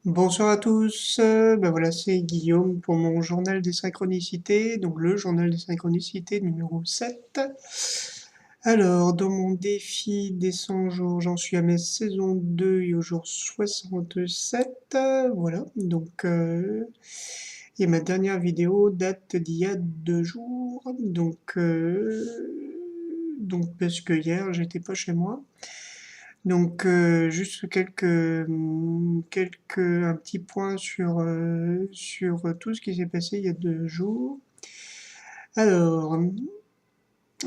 Bonsoir à tous, voilà, c'est Guillaume pour mon journal des synchronicités, donc le journal des synchronicités numéro 7. Alors, dans mon défi des 100 jours, j'en suis à mes saison 2 et au jour 67, voilà, et ma dernière vidéo date d'il y a 2 jours, donc parce que hier j'étais pas chez moi. Donc, juste un petit point sur tout ce qui s'est passé il y a 2 jours. Alors,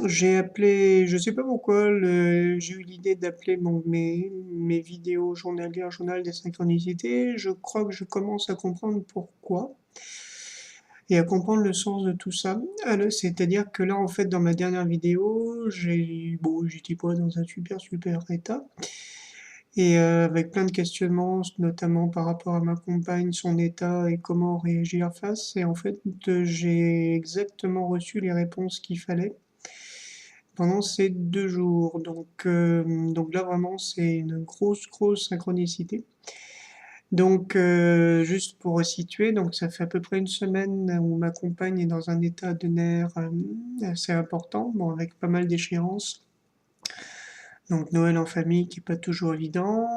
j'ai appelé, je sais pas pourquoi, j'ai eu l'idée d'appeler mes vidéos journalières Journal des synchronicités. Je crois que je commence à comprendre pourquoi et à comprendre le sens de tout ça. Alors, c'est-à-dire que là, en fait, dans ma dernière vidéo, j'étais pas dans un super état. Et avec plein de questionnements, notamment par rapport à ma compagne, son état et comment réagir face. Et en fait, j'ai exactement reçu les réponses qu'il fallait pendant ces 2 jours. Donc là, vraiment, c'est une grosse synchronicité. Donc, juste pour resituer, donc ça fait à peu près une semaine où ma compagne est dans un état de nerfs assez important, bon, avec pas mal d'échéances. Donc Noël en famille qui est pas toujours évident.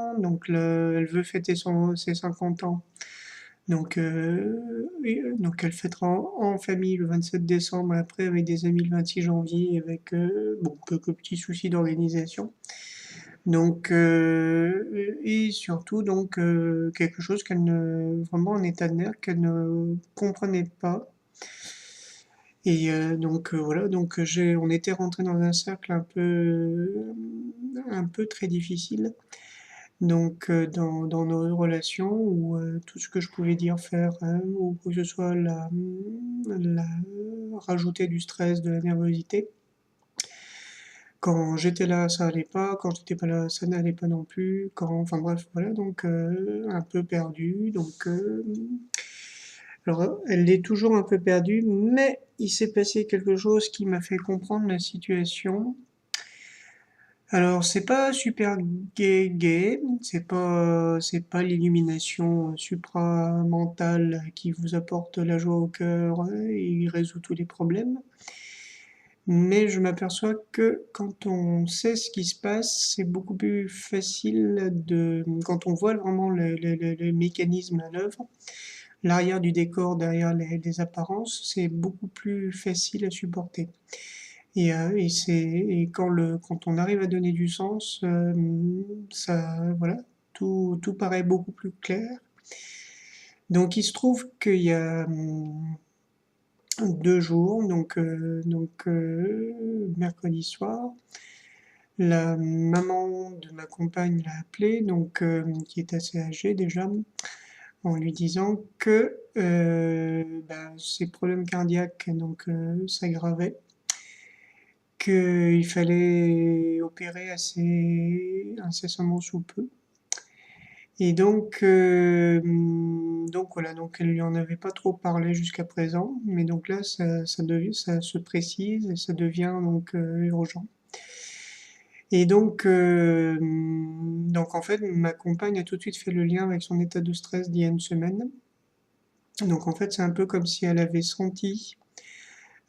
Elle veut fêter ses 50 ans. Donc elle fêtera en famille le 27 décembre, après avec des amis le 26 janvier, avec quelques petits soucis d'organisation. Et surtout quelque chose vraiment en état de nerfs qu'elle ne comprenait pas. Et voilà, on était rentré dans un cercle un peu très difficile. Dans nos relations, où tout ce que je pouvais dire, faire, ou que ce soit rajouter du stress, de la nervosité. Quand j'étais là, ça allait pas. Quand j'étais pas là, ça n'allait pas non plus. Enfin bref, voilà, un peu perdu. Alors, elle est toujours un peu perdue, mais il s'est passé quelque chose qui m'a fait comprendre la situation. Alors, c'est pas super gay, c'est pas l'illumination supramentale qui vous apporte la joie au cœur et résout tous les problèmes. Mais je m'aperçois que quand on sait ce qui se passe, c'est beaucoup plus facile quand on voit vraiment les mécanismes à l'œuvre, l'arrière du décor derrière les apparences, c'est beaucoup plus facile à supporter. Et quand on arrive à donner du sens, voilà, tout paraît beaucoup plus clair. Donc il se trouve qu'il y a 2 jours, mercredi soir, la maman de ma compagne l'a appelée, qui est assez âgée déjà, en lui disant que ses problèmes cardiaques s'aggravaient, qu'il fallait opérer assez incessamment sous peu. Et voilà, donc elle lui en avait pas trop parlé jusqu'à présent, mais donc là ça se précise et ça devient urgent. Et donc en fait ma compagne a tout de suite fait le lien avec son état de stress d'il y a une semaine. Donc en fait c'est un peu comme si elle avait senti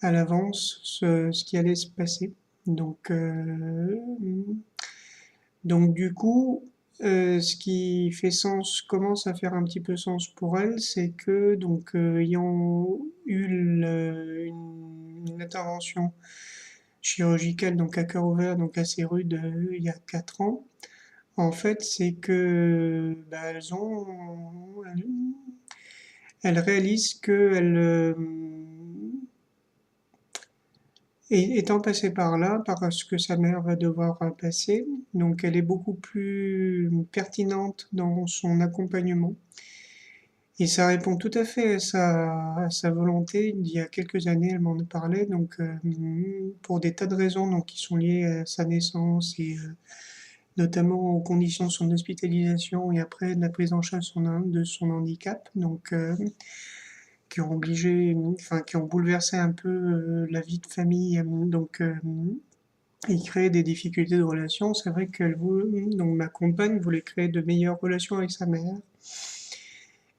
à l'avance ce qui allait se passer. Donc, euh, du coup, ce qui fait sens, commence à faire un petit peu sens pour elle, c'est que ayant eu une intervention chirurgicale donc à cœur ouvert, donc assez rude il y a 4 ans, en fait c'est que elles réalisent que étant passée par là, par ce que sa mère va devoir passer, donc elle est beaucoup plus pertinente dans son accompagnement. Et ça répond tout à fait à sa volonté. Il y a quelques années, elle m'en parlait, pour des tas de raisons qui sont liées à sa naissance et notamment aux conditions de son hospitalisation et après de la prise en charge de son handicap, qui ont bouleversé un peu la vie de famille, et créé des difficultés de relation. C'est vrai ma compagne voulait créer de meilleures relations avec sa mère.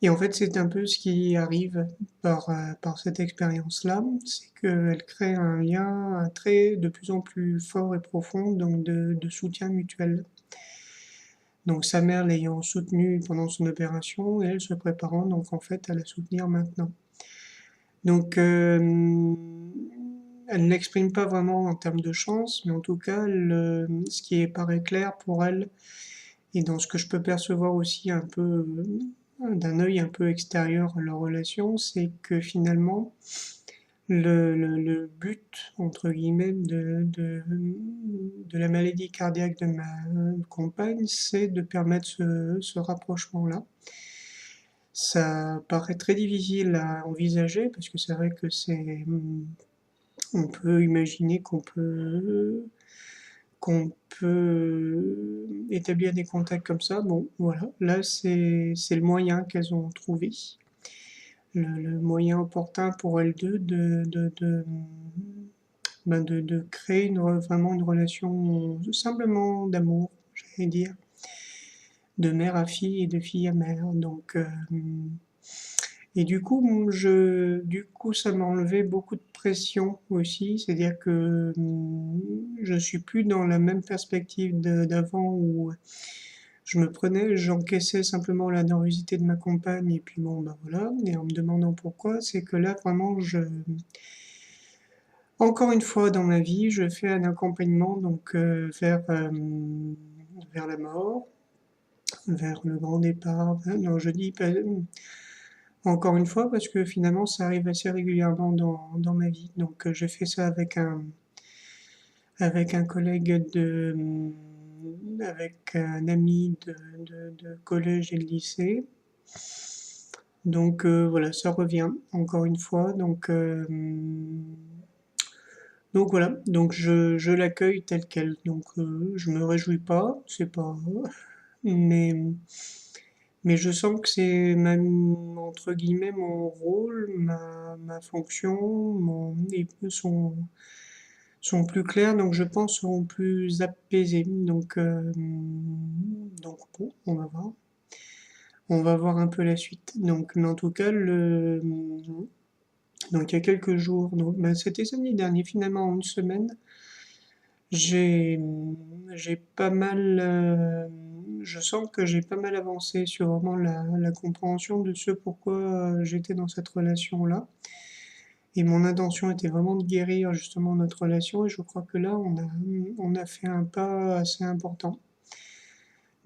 Et en fait, c'est un peu ce qui arrive par cette expérience-là, c'est qu'elle crée un lien, un trait de plus en plus fort et profond, donc de soutien mutuel. Donc sa mère l'ayant soutenue pendant son opération et elle se préparant donc en fait à la soutenir maintenant. Donc elle ne l'exprime pas vraiment en termes de chance, mais en tout cas, ce qui paraît clair pour elle, et dans ce que je peux percevoir aussi un peu d'un œil un peu extérieur à leur relation, c'est que finalement, le but, entre guillemets, de la maladie cardiaque de ma compagne, c'est de permettre ce rapprochement-là. Ça paraît très difficile à envisager parce que c'est vrai que on peut imaginer qu'on peut établir des contacts comme ça. Bon, voilà, là c'est le moyen qu'elles ont trouvé, le moyen opportun pour elles deux de créer vraiment une relation simplement d'amour, j'allais dire, de mère à fille et de fille à mère. Donc, et du coup, ça m'a enlevé beaucoup de pression aussi, c'est-à-dire que je suis plus dans la même perspective d'avant où j'encaissais simplement la nervosité de ma compagne et puis bon, bah voilà, et en me demandant pourquoi, c'est que là vraiment, encore une fois dans ma vie, je fais un accompagnement donc vers la mort, vers le grand départ. Non, je dis pas, encore une fois, parce que finalement, ça arrive assez régulièrement dans ma vie. Donc, j'ai fait ça avec un collègue avec un ami de collège et de lycée. Donc, voilà, ça revient encore une fois. Donc voilà, donc je l'accueille tel quel. Donc, je me réjouis pas, c'est pas, mais je sens que c'est même, entre guillemets, mon rôle, ma fonction, et peu sont plus clairs, donc je pense seront plus apaisés. Donc bon, on va voir. On va voir un peu la suite. Donc, mais en tout cas, donc il y a quelques jours, donc, ben, c'était samedi dernier, finalement en une semaine, j'ai, j'ai pas mal, je sens que j'ai pas mal avancé sur vraiment la compréhension de ce pourquoi j'étais dans cette relation-là. Et mon intention était vraiment de guérir justement notre relation et je crois que là, on a fait un pas assez important.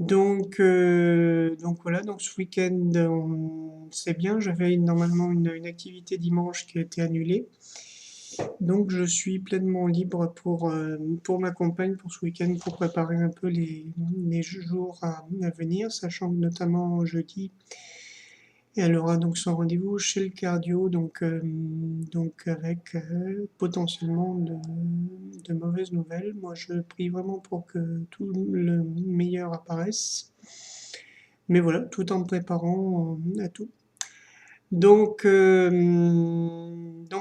Donc voilà, donc ce week-end, c'est bien, j'avais normalement une activité dimanche qui a été annulée. Donc je suis pleinement libre pour ma compagne pour ce week-end, pour préparer un peu les jours à venir, sachant que notamment jeudi, elle aura donc son rendez-vous chez le cardio, donc avec potentiellement de mauvaises nouvelles. Moi, je prie vraiment pour que tout le meilleur apparaisse, mais voilà, tout en me préparant à tout. Donc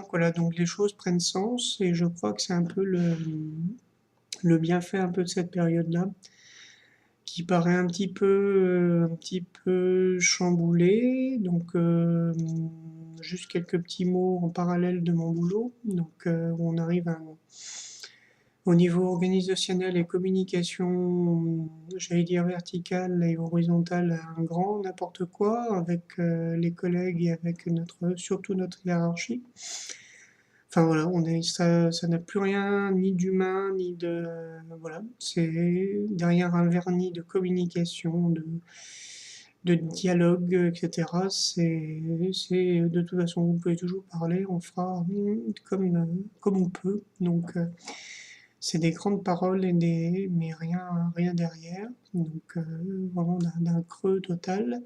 voilà, donc les choses prennent sens et je crois que c'est un peu le bienfait un peu de cette période-là qui paraît un petit peu chamboulée. Donc juste quelques petits mots en parallèle de mon boulot. Donc on arrive au niveau organisationnel et communication, j'allais dire verticale et horizontale, un grand n'importe quoi avec les collègues et avec surtout notre hiérarchie. Enfin voilà, ça n'a plus rien ni d'humain, ni de, voilà, c'est derrière un vernis de communication, de dialogue, etc. De toute façon, vous pouvez toujours parler, on fera comme on peut. Donc, c'est des grandes paroles mais rien derrière. Donc, vraiment d'un creux total.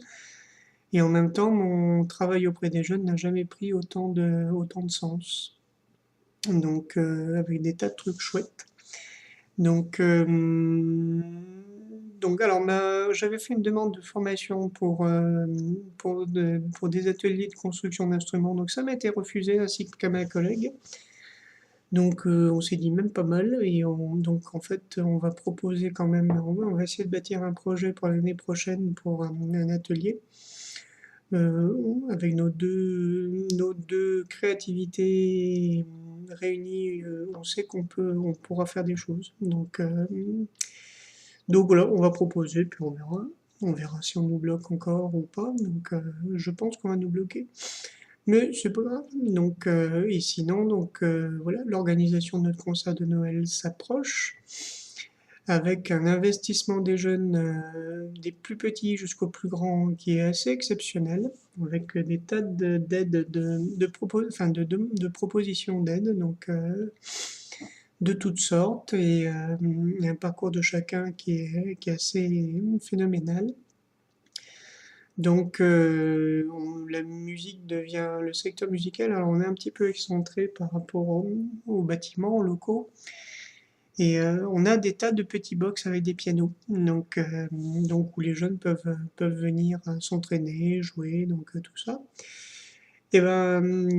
Et en même temps, mon travail auprès des jeunes n'a jamais pris autant de sens. Donc, avec des tas de trucs chouettes. Donc, alors, j'avais fait une demande de formation pour des ateliers de construction d'instruments. Donc, ça m'a été refusé ainsi qu'à ma collègue. Donc, on s'est dit même pas mal. Donc, en fait, on va proposer quand même, on va essayer de bâtir un projet pour l'année prochaine pour un atelier. avec nos deux créativités réunies, on sait on pourra faire des choses. Donc voilà, on va proposer, puis on verra. On verra si on nous bloque encore ou pas. Je pense qu'on va nous bloquer. Mais c'est pas grave. Et sinon, voilà, l'organisation de notre concert de Noël s'approche avec un investissement des jeunes, des plus petits jusqu'aux plus grands, qui est assez exceptionnel, avec des tas d'aides, de propositions d'aide, de toutes sortes, et un parcours de chacun qui est assez phénoménal. La musique devient le secteur musical. Alors, on est un petit peu excentré par rapport aux bâtiments, aux locaux. Et on a des tas de petits box avec des pianos, où les jeunes peuvent venir s'entraîner, jouer, tout ça. Et ben,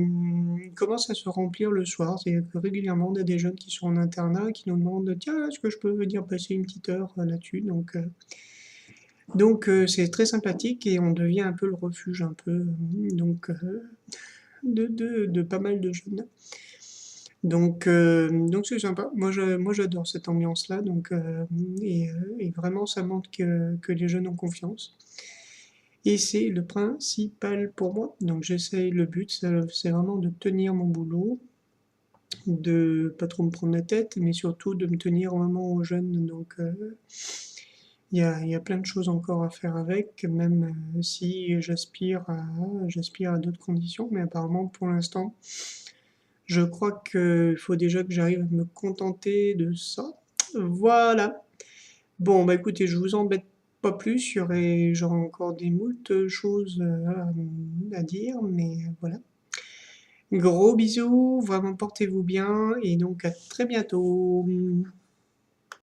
il commence à se remplir le soir. C'est-à-dire que régulièrement, on a des jeunes qui sont en internat qui nous demandent, tiens, est-ce que je peux venir passer une petite heure là-dessus? C'est très sympathique et on devient un peu le refuge un peu de pas mal de jeunes. Donc c'est sympa. Moi j'adore cette ambiance-là. Et vraiment ça montre que les jeunes ont confiance. Et c'est le principal pour moi. Donc j'essaye, le but c'est vraiment de tenir mon boulot, de pas trop me prendre la tête, mais surtout de me tenir vraiment aux jeunes. Il y a plein de choses encore à faire avec, même si j'aspire à d'autres conditions, mais apparemment pour l'instant, je crois qu'il faut déjà que j'arrive à me contenter de ça. Voilà. Bon, bah écoutez, je vous embête pas plus, j'aurai encore des moult choses à dire, mais voilà. Gros bisous, vraiment portez-vous bien, et donc à très bientôt.